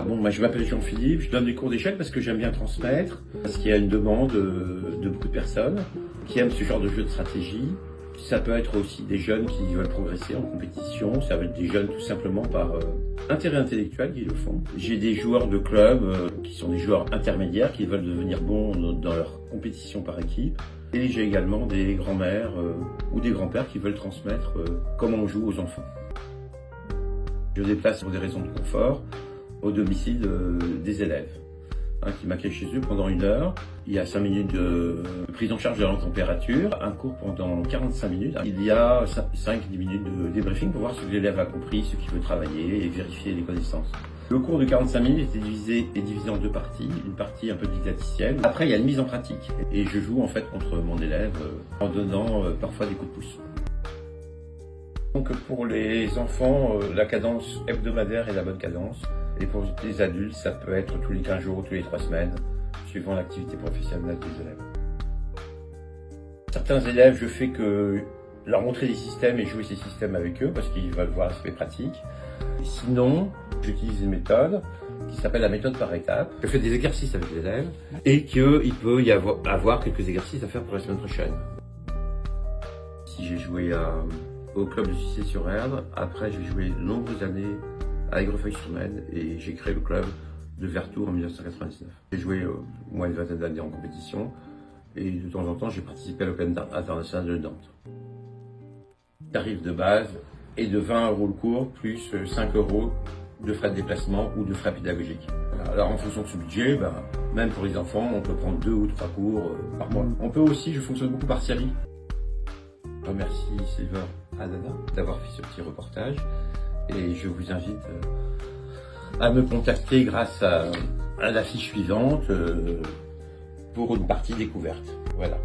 Bon, moi je m'appelle Jean-Philippe, je donne des cours d'échelle parce que j'aime bien transmettre, parce qu'il y a une demande de beaucoup de personnes qui aiment ce genre de jeu de stratégie. Ça peut être aussi des jeunes qui veulent progresser en compétition, ça peut être des jeunes tout simplement par intérêt intellectuel qui le font. J'ai des joueurs de club qui sont des joueurs intermédiaires qui veulent devenir bons dans leur compétition par équipe. Et j'ai également des grands-mères ou des grands-pères qui veulent transmettre comment on joue aux enfants. Je déplace pour des raisons de confort au domicile des élèves, qui m'accueillent chez eux pendant 1 heure. Il y a 5 minutes de prise en charge de la température, un cours pendant 45 minutes. Il y a 5-10 minutes de débriefing pour voir ce que l'élève a compris, ce qu'il veut travailler et vérifier les connaissances. Le cours de 45 minutes est divisé en 2 parties, une partie un peu didacticielle. Après, il y a une mise en pratique et je joue en fait contre mon élève en donnant parfois des coups de pouce. Donc pour les enfants, la cadence hebdomadaire est la bonne cadence. Et pour les adultes, ça peut être tous les 15 jours, tous les 3 semaines, suivant l'activité professionnelle des élèves. Certains élèves, je fais que leur montrer des systèmes et jouer ces systèmes avec eux parce qu'ils veulent voir l'aspect pratique. Sinon, j'utilise une méthode qui s'appelle la méthode par étapes. Je fais des exercices avec les élèves et qu'il peut y avoir quelques exercices à faire pour la semaine prochaine. Si j'ai joué au club de Sucé-sur-Erdre, après j'ai joué de nombreuses années à Aigrefeuille-sur-Maine et j'ai créé le club de Vertou en 1999. J'ai joué au moins une vingtaine d'années en compétition et de temps en temps j'ai participé à l'Open international de Nantes. Le tarif de base est de 20 € le cours plus 5 € de frais de déplacement ou de frais pédagogiques. Alors en fonction de ce budget, même pour les enfants, on peut prendre 2 ou 3 cours par mois. On peut aussi, je fonctionne beaucoup par série. Je remercie Silver Adada d'avoir fait ce petit reportage. Et je vous invite à me contacter grâce à la fiche suivante pour une partie découverte. Voilà.